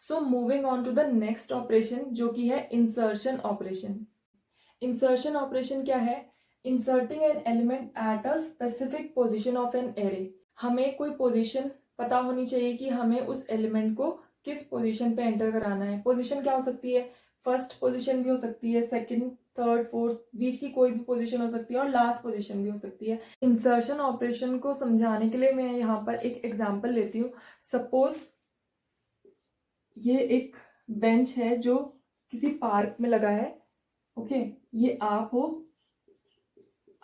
So moving on to the next operation जो कि है इंसर्शन ऑपरेशन। इंसर्शन ऑपरेशन क्या है? Inserting an element at a specific position of an array. हमें कोई पोजिशन पता होनी चाहिए कि हमें उस एलिमेंट को किस पोजीशन पे एंटर कराना है। पोजीशन क्या हो सकती है? फर्स्ट पोजीशन भी हो सकती है, सेकंड, थर्ड, फोर्थ, बीच की कोई भी पोजीशन हो सकती है और लास्ट पोजीशन भी हो सकती है। इंसर्शन ऑपरेशन को समझाने के लिए मैं यहाँ पर एक एग्जांपल लेती हूँ। सपोज ये एक बेंच है जो किसी पार्क में लगा है। ओके, ये आप हो,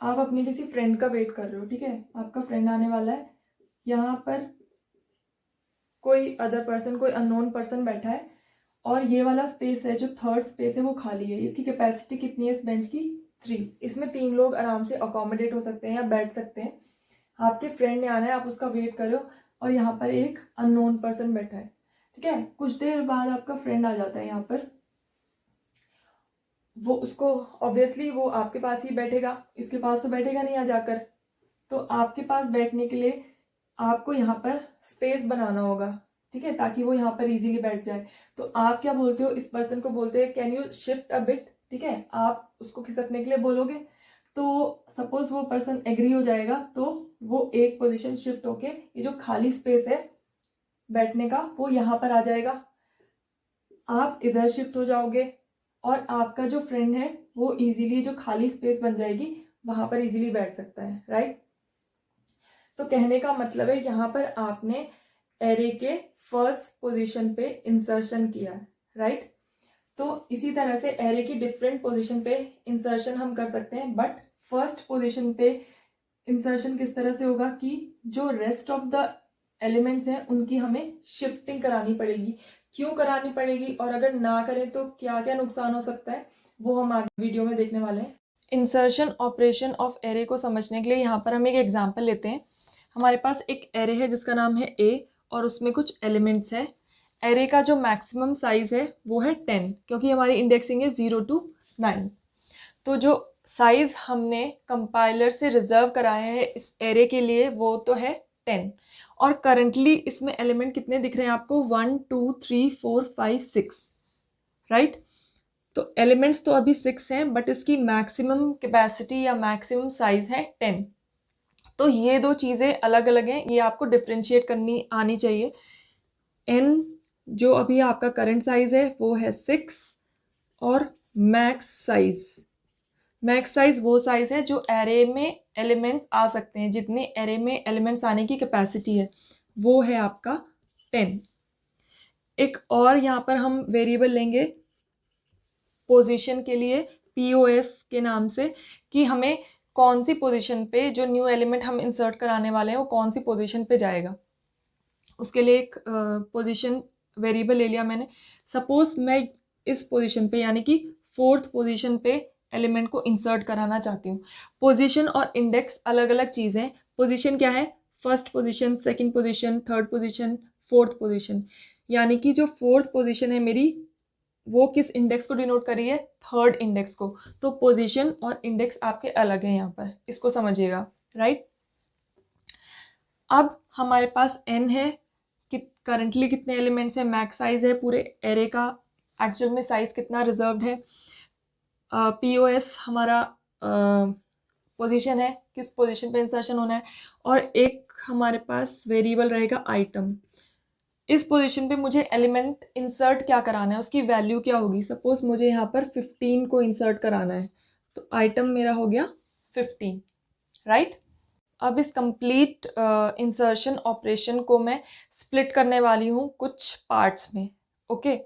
आप अपने किसी फ्रेंड का वेट कर रहे हो, ठीक है, आपका फ्रेंड आने वाला है। यहाँ पर कोई अदर पर्सन, कोई अननोन पर्सन बैठा है और ये वाला स्पेस है जो थर्ड स्पेस है वो खाली है। इसकी कैपेसिटी कितनी है इस बेंच की? 3। इसमें 3 लोग आराम से अकोमोडेट हो सकते हैं या बैठ सकते हैं। आपके फ्रेंड ने आना है, आप उसका वेट कर रहे हो और यहाँ पर एक अननोन पर्सन बैठा है, ठीक है। कुछ देर बाद आपका फ्रेंड आ जाता है यहाँ पर। वो उसको ऑब्वियसली वो आपके पास ही बैठेगा, इसके पास तो बैठेगा नहीं आ जाकर। तो आपके पास बैठने के लिए आपको यहाँ पर स्पेस बनाना होगा, ठीक है, ताकि वो यहाँ पर इजीली बैठ जाए। तो आप क्या बोलते हो? इस पर्सन को बोलते हैं can you shift a bit, ठीक है। आप उसको खिसकने के लिए बोलोगे तो सपोज वो पर्सन एग्री हो जाएगा तो वो एक पोजीशन शिफ्ट होके ये जो खाली स्पेस है बैठने का वो यहाँ पर आ जाएगा। आप इधर शिफ्ट हो जाओगे और आपका जो फ्रेंड है वो इजीली जो खाली स्पेस बन जाएगी वहां पर इजीली बैठ सकता है, राइट। तो कहने का मतलब है यहाँ पर आपने एरे के फर्स्ट पोजीशन पे इंसर्शन किया है, राइट। तो इसी तरह से एरे की डिफरेंट पोजीशन पे इंसर्शन हम कर सकते हैं, बट फर्स्ट पोजीशन पे इंसर्शन किस तरह से होगा कि जो रेस्ट ऑफ द एलिमेंट्स हैं उनकी हमें शिफ्टिंग करानी पड़ेगी। क्यों करानी पड़ेगी और अगर ना करें तो क्या क्या नुकसान हो सकता है वो हम आगे वीडियो में देखने वाले हैं। इंसर्शन ऑपरेशन ऑफ एरे को समझने के लिए यहाँ पर हम एक एग्जाम्पल लेते हैं। हमारे पास एक एरे है जिसका नाम है ए और उसमें कुछ एलिमेंट्स है। एरे का जो मैक्सिमम साइज है वो है 10, क्योंकि हमारी इंडेक्सिंग है 0 to 9। तो जो साइज हमने कंपाइलर से रिजर्व कराया है इस एरे के लिए वो तो है 10। और करंटली इसमें एलिमेंट कितने दिख रहे हैं आपको? 1 2 3 4 5 6, राइट। तो एलिमेंट्स तो अभी 6 हैं बट इसकी मैक्सिमम कैपेसिटी या मैक्सिमम साइज है 10। तो ये दो चीज़ें अलग अलग हैं, ये आपको डिफ्रेंशिएट करनी आनी चाहिए। n जो अभी आपका करंट साइज है वो है 6 और मैक्स साइज वो साइज है जो एरे में एलिमेंट्स आ सकते हैं, जितने एरे में एलिमेंट्स आने की कैपेसिटी है वो है आपका 10। एक और यहाँ पर हम वेरिएबल लेंगे पोजीशन के लिए, POS के नाम से, कि हमें कौन सी पोजीशन पे जो न्यू एलिमेंट हम इंसर्ट कराने वाले हैं वो कौन सी पोजीशन पे जाएगा। उसके लिए एक पोजीशन वेरिएबल ले लिया मैंने। सपोज मैं इस पोजीशन पे यानी कि 4th पोजीशन पे एलिमेंट को इंसर्ट कराना चाहती हूँ। पोजीशन और इंडेक्स अलग अलग चीज़ें। पोजीशन क्या है? First position, second position, third position, fourth position. यानी कि जो 4th पोजीशन है मेरी वो किस इंडेक्स को डिनोट कर रही है? 3rd इंडेक्स को। तो पोजीशन और इंडेक्स आपके अलग हैं यहाँ पर, इसको समझिएगा, राइट। अब हमारे पास n है कि करंटली कितने एलिमेंट्स हैं, मैक्स साइज है पूरे एरे का, एक्चुअल में साइज कितना रिजर्व्ड है। POS हमारा पोजीशन है, किस पोजीशन पे इंसर्शन होना है। और एक हमारे पास वेरिएबल रहेगा आइटम। इस पोजीशन पे मुझे एलिमेंट इंसर्ट क्या कराना है, उसकी वैल्यू क्या होगी। सपोज मुझे यहाँ पर 15 को इंसर्ट कराना है तो आइटम मेरा हो गया 15, राइट। अब इस कंप्लीट इंसर्शन ऑपरेशन को मैं स्प्लिट करने वाली हूँ कुछ पार्ट्स में, ओके।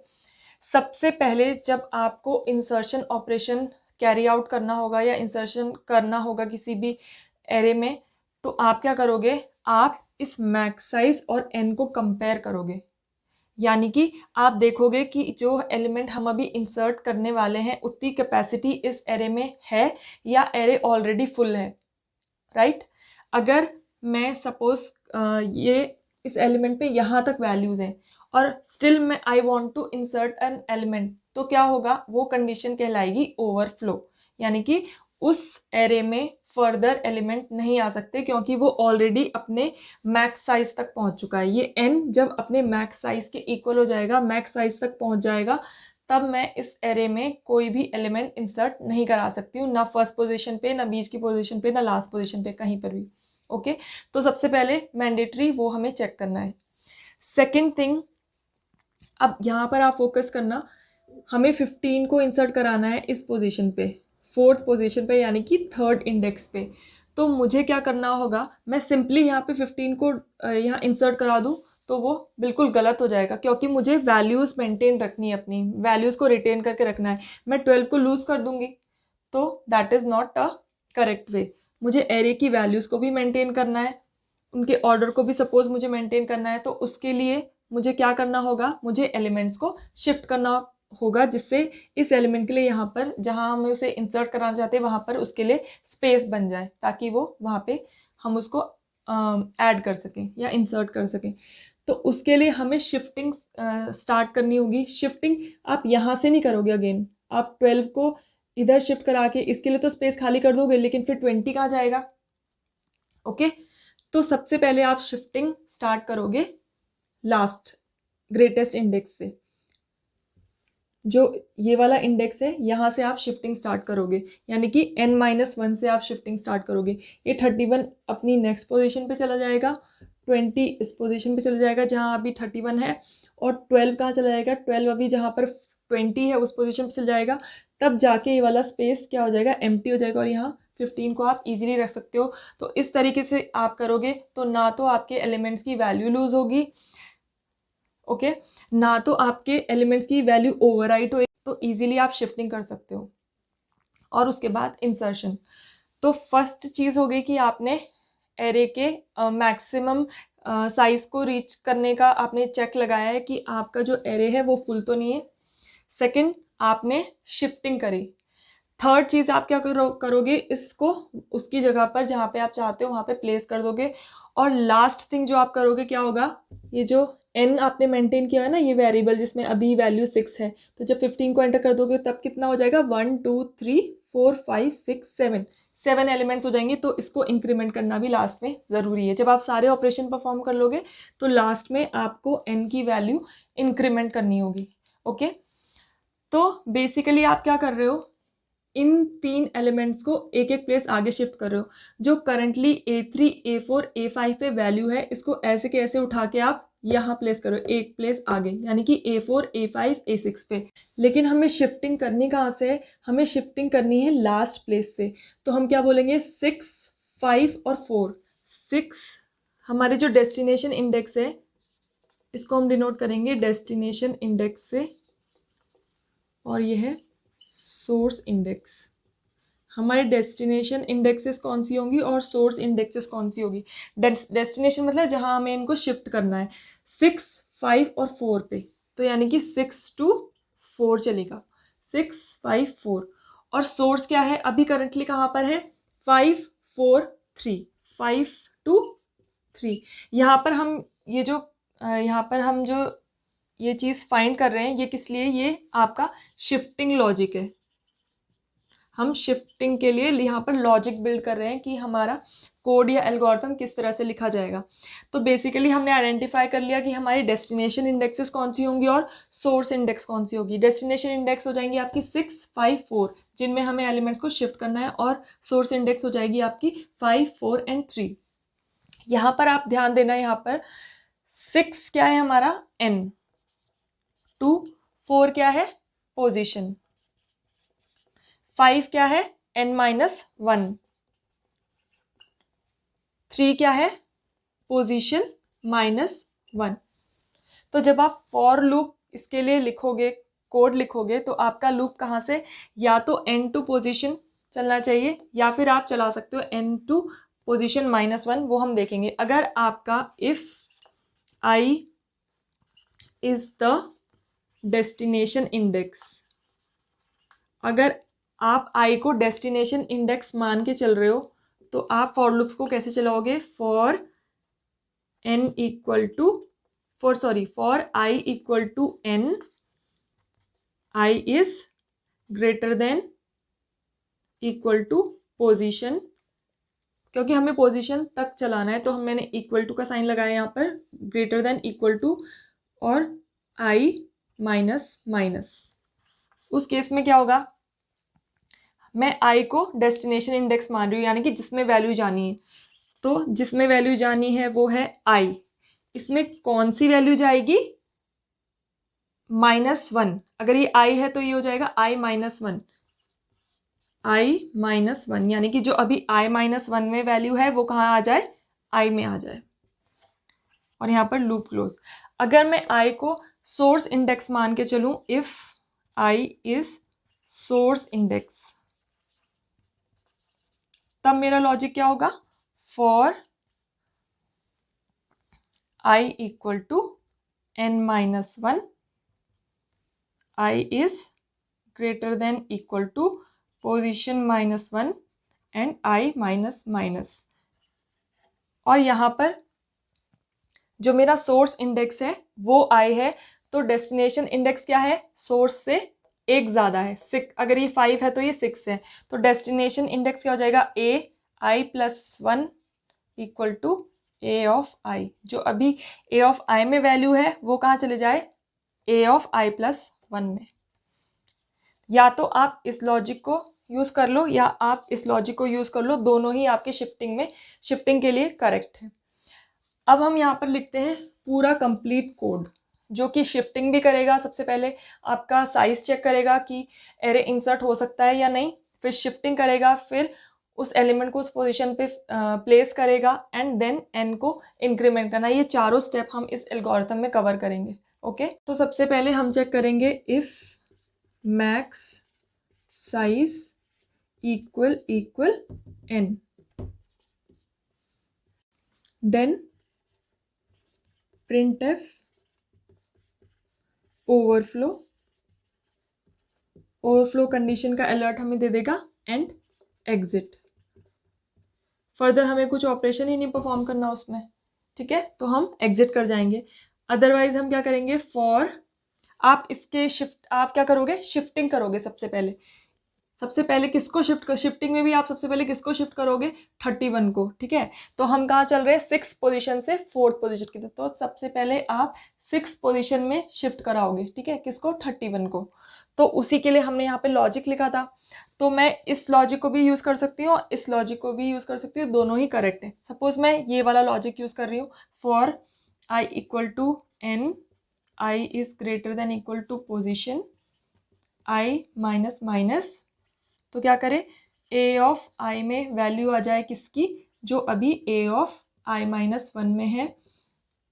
सबसे पहले जब आपको इंसर्शन ऑपरेशन कैरी आउट करना होगा या इंसर्शन करना होगा किसी भी एरे में, तो आप क्या करोगे? आप इस मैक्स साइज और n को कंपेयर करोगे। यानी कि आप देखोगे कि जो एलिमेंट हम अभी इंसर्ट करने वाले हैं उतनी कैपेसिटी इस एरे में है या एरे ऑलरेडी फुल है, राइट। अगर मैं सपोज ये इस एलिमेंट पे यहाँ तक वैल्यूज हैं और स्टिल मैं I want to insert an element, तो क्या होगा? वो कंडीशन कहलाएगी ओवरफ्लो। यानी कि उस एरे में फर्दर एलिमेंट नहीं आ सकते क्योंकि वो ऑलरेडी अपने मैक्स साइज तक पहुंच चुका है। ये n जब अपने मैक्स साइज के इक्वल हो जाएगा, मैक्स साइज तक पहुंच जाएगा, तब मैं इस एरे में कोई भी एलिमेंट इंसर्ट नहीं करा सकती हूँ, ना फर्स्ट पोजीशन पे, ना बीच की पोजीशन पे, ना लास्ट पोजीशन पे, कहीं पर भी। ओके, तो सबसे पहले मैंडेटरी वो हमें चेक करना है। सेकेंड थिंग, अब यहाँ पर आप फोकस करना, हमें 15 को इंसर्ट कराना है इस पोजीशन पे, फोर्थ पोजीशन पे, यानी कि थर्ड इंडेक्स पे। तो मुझे क्या करना होगा, मैं सिंपली यहाँ पे 15 को यहाँ इंसर्ट करा दूँ तो वो बिल्कुल गलत हो जाएगा, क्योंकि मुझे वैल्यूज़ मेंटेन रखनी है, अपनी वैल्यूज़ को रिटेन करके रखना है। मैं 12 को लूज़ कर दूंगी तो that is not a correct way. मुझे एरे की वैल्यूज़ को भी मेंटेन करना है, उनके ऑर्डर को भी सपोज मुझे मेंटेन करना है, तो उसके लिए मुझे क्या करना होगा, मुझे एलिमेंट्स को शिफ्ट करना होगा, जिससे इस एलिमेंट के लिए यहाँ पर जहाँ हम उसे इंसर्ट कराना चाहते हैं वहाँ पर उसके लिए स्पेस बन जाए, ताकि वो वहाँ पे हम उसको ऐड कर सकें या इंसर्ट कर सकें। तो उसके लिए हमें शिफ्टिंग स्टार्ट करनी होगी। शिफ्टिंग आप यहाँ से नहीं करोगे, अगेन आप 12 को इधर शिफ्ट करा के इसके लिए तो स्पेस खाली कर दोगे, लेकिन फिर 20 कहाँ जाएगा? ओके, तो सबसे पहले आप शिफ्टिंग स्टार्ट करोगे लास्ट ग्रेटेस्ट इंडेक्स से, जो ये वाला इंडेक्स है, यहाँ से आप शिफ्टिंग स्टार्ट करोगे, यानी कि n-1 से आप शिफ्टिंग स्टार्ट करोगे। ये 31 अपनी नेक्स्ट पोजीशन पे चला जाएगा, 20 इस पोजीशन पे चला जाएगा जहाँ अभी 31 है, और 12 कहाँ चला जाएगा, 12 अभी जहाँ पर 20 है उस पोजीशन पे चला जाएगा। तब जाके ये वाला स्पेस क्या हो जाएगा, एम्प्टी हो जाएगा, और यहाँ 15 को आप इजीली रख सकते हो। तो इस तरीके से आप करोगे तो ना तो आपके एलिमेंट्स की वैल्यू लूज होगी, ओके, ना तो आपके एलिमेंट्स की वैल्यू ओवरराइट हो, तो इजीली आप शिफ्टिंग कर सकते हो। और उसके बाद इंसर्शन। तो फर्स्ट चीज़ हो गई कि आपने एरे के मैक्सिमम साइज को रीच करने का आपने चेक लगाया है कि आपका जो एरे है वो फुल तो नहीं है। सेकंड, आपने शिफ्टिंग करी। थर्ड चीज़ आप क्या करोगे, इसको उसकी जगह पर जहाँ पे आप चाहते हो वहाँ पे प्लेस कर दोगे। और लास्ट थिंग जो आप करोगे क्या होगा, ये जो n आपने मेंटेन किया है ना, ये वेरिएबल जिसमें अभी वैल्यू 6 है, तो जब 15 को एंटर कर दोगे तब कितना हो जाएगा, 1 2 3 4 5 6 7 एलिमेंट्स हो जाएंगे। तो इसको इंक्रीमेंट करना भी लास्ट में ज़रूरी है। जब आप सारे ऑपरेशन परफॉर्म कर लोगे तो लास्ट में आपको n की वैल्यू इंक्रीमेंट करनी होगी। ओके, तो बेसिकली आप क्या कर रहे हो, इन 3 एलिमेंट्स को एक एक प्लेस आगे शिफ्ट कर रहे हो। जो करंटली A3 A4 A5 पे वैल्यू है, इसको ऐसे के ऐसे उठा के आप यहाँ प्लेस करो, एक प्लेस आगे, यानी कि A4 A5 A6 पे। लेकिन हमें शिफ्टिंग करनी कहाँ से है, हमें शिफ्टिंग करनी है लास्ट प्लेस से। तो हम क्या बोलेंगे, 6 5 और 4। 6 हमारे जो डेस्टिनेशन इंडेक्स है, इसको हम डिनोट करेंगे डेस्टिनेशन इंडेक्स से, और ये है सोर्स इंडेक्स। हमारे डेस्टिनेशन इंडेक्सेस कौन सी होंगी और सोर्स इंडेक्सेस कौन सी होगी। डेस्टिनेशन मतलब जहां हमें इनको शिफ्ट करना है, 6 5 और 4 पे, तो यानी कि 6 to 4 चलेगा, 6 5 4। और सोर्स क्या है, अभी करंटली कहाँ पर है, 5 4 3, 5 to 3। यहाँ पर हम जो ये चीज़ फाइंड कर रहे हैं, ये किस लिए, ये आपका शिफ्टिंग लॉजिक है। हम शिफ्टिंग के लिए यहाँ पर लॉजिक बिल्ड कर रहे हैं कि हमारा कोड या एल्गोरिथम किस तरह से लिखा जाएगा। तो बेसिकली हमने आइडेंटिफाई कर लिया कि हमारी डेस्टिनेशन इंडेक्सेस कौन सी होंगी और सोर्स इंडेक्स कौन सी होगी। डेस्टिनेशन इंडेक्स हो जाएंगी आपकी 6 5 4, जिनमें हमें एलिमेंट्स को शिफ्ट करना है, और सोर्स इंडेक्स हो जाएगी आपकी 5 4 एंड 3। यहाँ पर आप ध्यान देना, यहाँ पर 6 क्या है हमारा, n, 2 4 क्या है, पोजीशन, 5 क्या है, n-1, 3 क्या है, पोजीशन -1। तो जब आप फॉर लूप इसके लिए लिखोगे, कोड लिखोगे, तो आपका लूप कहाँ से, या तो n टू पोजीशन चलना चाहिए, या फिर आप चला सकते हो n टू पोजीशन -1, वो हम देखेंगे। अगर आपका if i is the destination index, अगर आप i को डेस्टिनेशन इंडेक्स मान के चल रहे हो, तो आप फॉर लूप को कैसे चलाओगे, for i equal to n, i is greater than equal to position, क्योंकि हमें पोजीशन तक चलाना है तो मैंने इक्वल टू का साइन लगाया यहाँ पर, ग्रेटर देन इक्वल टू और i माइनस माइनस। उस केस में क्या होगा, मैं i को डेस्टिनेशन इंडेक्स मान रही हूँ, यानी कि जिसमें वैल्यू जानी है। तो जिसमें वैल्यू जानी है वो है i। इसमें कौन सी वैल्यू जाएगी, -1। अगर ये i है तो ये हो जाएगा i -1, यानी कि जो अभी i-1 में वैल्यू है वो कहाँ आ जाए, i में आ जाए, और यहाँ पर लूप क्लोज। अगर मैं i को सोर्स इंडेक्स मान के चलूं, if i is source index, तब मेरा लॉजिक क्या होगा, for i equal to n-1, i is greater than equal to position -1 and i minus. और यहाँ पर जो मेरा सोर्स इंडेक्स है वो i है, तो डेस्टिनेशन इंडेक्स क्या है, सोर्स से एक ज़्यादा है, 6। अगर ये 5 है तो ये 6 है, तो डेस्टिनेशन इंडेक्स क्या हो जाएगा, ai+1 equal to a of i। जो अभी a ऑफ i में वैल्यू है वो कहाँ चले जाए, a ऑफ i+1 में। या तो आप इस लॉजिक को यूज़ कर लो या आप इस लॉजिक को यूज़ कर लो, दोनों ही आपके शिफ्टिंग के लिए करेक्ट है। अब हम यहाँ पर लिखते हैं पूरा कंप्लीट कोड, जो कि शिफ्टिंग भी करेगा। सबसे पहले आपका साइज चेक करेगा कि एरे इंसर्ट हो सकता है या नहीं, फिर शिफ्टिंग करेगा, फिर उस एलिमेंट को उस पोजीशन पे प्लेस करेगा, एंड देन n को इंक्रीमेंट करना। ये चारों स्टेप हम इस एल्गोरिथम में कवर करेंगे। ओके, तो सबसे पहले हम चेक करेंगे if max size equal n, then printf overflow condition का अलर्ट हमें दे देगा, एंड एग्जिट। फर्दर हमें कुछ ऑपरेशन ही नहीं परफॉर्म करना उसमें, ठीक है, तो हम एग्जिट कर जाएंगे। अदरवाइज हम क्या करेंगे, फॉर आप क्या करोगे, शिफ्टिंग करोगे। सबसे पहले किसको शिफ्टिंग में भी आप सबसे पहले किसको शिफ्ट करोगे, 31 को, ठीक है। तो हम कहाँ चल रहे हैं, 6 पोजीशन से 4th पोजीशन की तरफ, तो सबसे पहले आप 6 पोजीशन में शिफ्ट कराओगे, ठीक है, किसको, 31 को। तो उसी के लिए हमने यहाँ पे लॉजिक लिखा था, तो मैं इस लॉजिक को भी यूज़ कर सकती हूँ, इस लॉजिक को भी यूज़ कर सकती हूँ, दोनों ही करेक्ट है। सपोज मैं ये वाला लॉजिक यूज़ कर रही हूँ, for i equal to n, i is greater than equal to position i minus. तो क्या करें, a ऑफ i में वैल्यू आ जाए किसकी, जो अभी a ऑफ i-1 में है,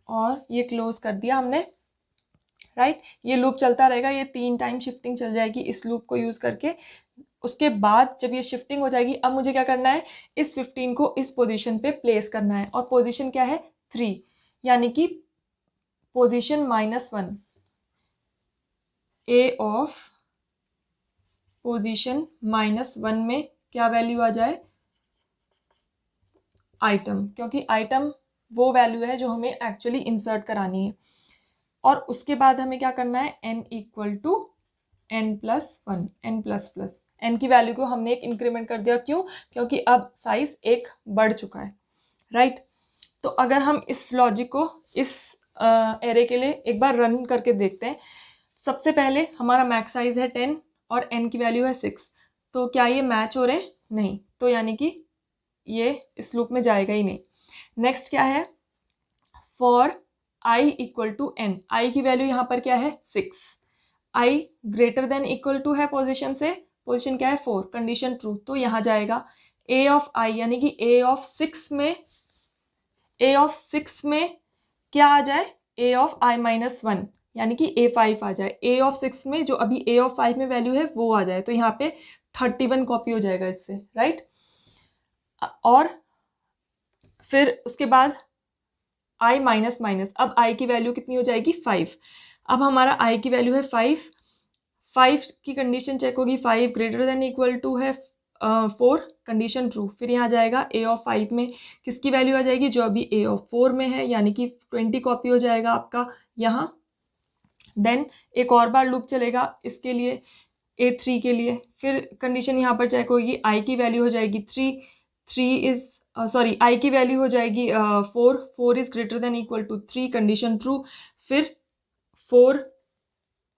और ये क्लोज कर दिया हमने, राइट। ये लूप चलता रहेगा, ये 3 टाइम शिफ्टिंग चल जाएगी इस लूप को यूज करके। उसके बाद जब ये शिफ्टिंग हो जाएगी, अब मुझे क्या करना है, इस 15 को इस पोजीशन पे प्लेस करना है, और पोजीशन क्या है, 3, यानी कि पोजीशन -1, a ऑफ पोजीशन -1 में क्या वैल्यू आ जाए, आइटम, क्योंकि आइटम वो वैल्यू है जो हमें एक्चुअली इंसर्ट करानी है। और उसके बाद हमें क्या करना है, n equal to n+1, n की वैल्यू को हमने एक इंक्रीमेंट कर दिया, क्यों, क्योंकि अब साइज 1 बढ़ चुका है, राइट। तो अगर हम इस लॉजिक को इस एरे के लिए एक बार रन करके देखते हैं, सबसे पहले हमारा मैक्स साइज है 10 और n की वैल्यू है 6, तो क्या ये मैच हो रहे हैं, नहीं, तो यानी कि ये इस लूप में जाएगा ही नहीं। नेक्स्ट क्या है, for i equal to n, i की वैल्यू यहाँ पर क्या है, 6, i greater than equal to है पोजीशन से, पोजीशन क्या है 4, कंडीशन ट्रू, तो यहाँ जाएगा a ऑफ i, यानी कि a ऑफ 6 में क्या आ जाए, a ऑफ i-1, यानी कि a5 आ जाए, a ऑफ 6 में जो अभी a ऑफ 5 में वैल्यू है वो आ जाए, तो यहाँ पे 31 कॉपी हो जाएगा इससे, राइट। और फिर उसके बाद i माइनस, अब i की वैल्यू कितनी हो जाएगी, 5। अब हमारा i की वैल्यू है 5 की कंडीशन चेक होगी, 5 ग्रेटर देन इक्वल टू है 4, कंडीशन ट्रू। फिर यहाँ जाएगा a ऑफ 5 में किसकी वैल्यू आ जाएगी, जो अभी a ऑफ 4 में है, यानी कि 20 कॉपी हो जाएगा आपका यहाँ। देन एक और बार लूप चलेगा इसके लिए, A3 के लिए। फिर कंडीशन यहाँ पर चेक होगी, आई की वैल्यू हो जाएगी 3 आई की वैल्यू हो जाएगी 4 is greater than equal to 3, condition true. फिर 4,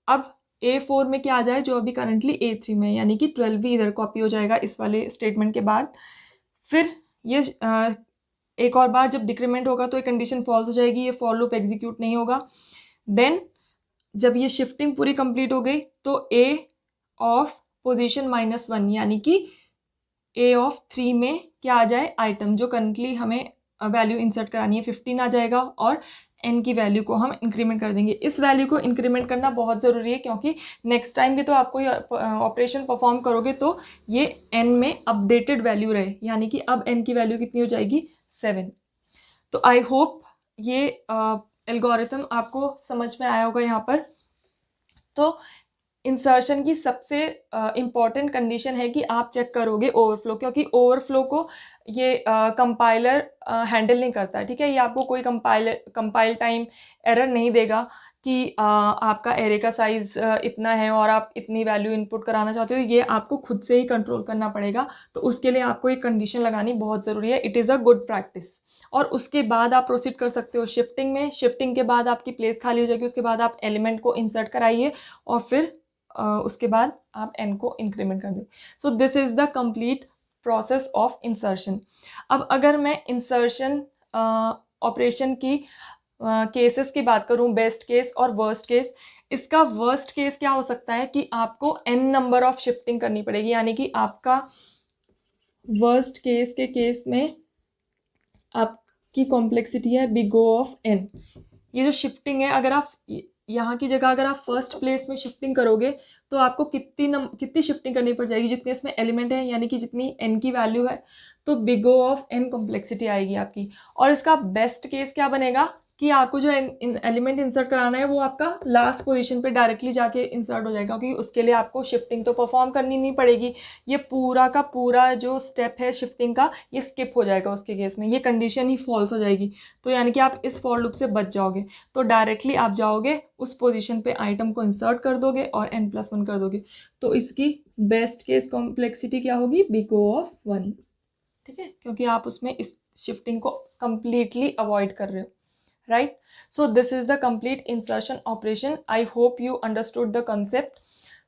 अब A4 में क्या आ जाए, जो अभी करंटली A3 में, यानी कि 12 भी इधर कॉपी हो जाएगा इस वाले स्टेटमेंट के बाद। फिर ये एक और बार जब डिक्रीमेंट होगा तो ये कंडीशन फॉल्स हो जाएगी, ये फॉर लूप एग्जीक्यूट नहीं होगा। देन जब ये शिफ्टिंग पूरी कंप्लीट हो गई तो A ऑफ पोजीशन -1 यानी कि A ऑफ 3 में क्या आ जाए, आइटम जो करंटली हमें वैल्यू इंसर्ट करानी है 15 आ जाएगा, और n की वैल्यू को हम इंक्रीमेंट कर देंगे। इस वैल्यू को इंक्रीमेंट करना बहुत ज़रूरी है, क्योंकि नेक्स्ट टाइम भी तो आप कोई ऑपरेशन परफॉर्म करोगे तो ये n में अपडेटेड वैल्यू रहे, यानी कि अब n की वैल्यू कितनी हो जाएगी, 7। तो आई होप ये एल्गोरिथम आपको समझ में आया होगा यहाँ पर। तो इंसर्शन की सबसे इम्पॉर्टेंट कंडीशन है कि आप चेक करोगे ओवरफ्लो, क्योंकि ओवरफ्लो को ये कंपाइलर हैंडल नहीं करता है, ठीक है। ये आपको कोई कंपाइल टाइम एरर नहीं देगा कि आपका एरे का साइज़ इतना है और आप इतनी वैल्यू इनपुट कराना चाहते हो। ये आपको खुद से ही कंट्रोल करना पड़ेगा, तो उसके लिए आपको एक कंडीशन लगानी बहुत ज़रूरी है। It is a good practice. और उसके बाद आप प्रोसीड कर सकते हो शिफ्टिंग में। शिफ्टिंग के बाद आपकी प्लेस खाली हो जाएगी, उसके बाद आप एलिमेंट को इंसर्ट कराइए और फिर उसके बाद आप n को इंक्रीमेंट कर दें। So this is the complete process of insertion. अब अगर मैं इंसर्शन ऑपरेशन की केसेस की बात करूं, बेस्ट केस और वर्स्ट केस, इसका वर्स्ट केस क्या हो सकता है कि आपको n नंबर ऑफ शिफ्टिंग करनी पड़ेगी, यानी कि आपका वर्स्ट केस के केस में आपकी कॉम्प्लेक्सिटी है बिग O ऑफ n। ये जो शिफ्टिंग है, अगर आप यहाँ की जगह अगर आप फर्स्ट प्लेस में शिफ्टिंग करोगे तो आपको कितनी शिफ्टिंग करनी पड़ जाएगी, जितने इसमें एलिमेंट है, यानी कि जितनी n की वैल्यू है, तो big O of n complexity आएगी आपकी। और इसका बेस्ट केस क्या बनेगा कि आपको जो एलिमेंट इंसर्ट कराना है वो आपका लास्ट पोजीशन पे डायरेक्टली जाके इंसर्ट हो जाएगा, क्योंकि उसके लिए आपको शिफ्टिंग तो परफॉर्म करनी नहीं पड़ेगी। ये पूरा का पूरा जो स्टेप है शिफ्टिंग का, ये स्किप हो जाएगा उसके केस में, ये कंडीशन ही फॉल्स हो जाएगी। तो यानी कि आप इस फॉर लूप से बच जाओगे। तो डायरेक्टली आप जाओगे उस पोजीशन पे, आइटम को इंसर्ट कर दोगे और n+1 कर दोगे। तो इसकी बेस्ट केस कॉम्प्लेक्सिटी क्या होगी, बिग O ऑफ 1, ठीक है, क्योंकि आप उसमें इस शिफ्टिंग को कंप्लीटली अवॉइड कर रहे हो, right? So this is the complete insertion operation. I hope you understood the concept.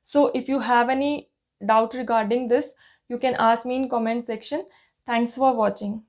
So if you have any doubt regarding this, you can ask me in comment section. Thanks for watching.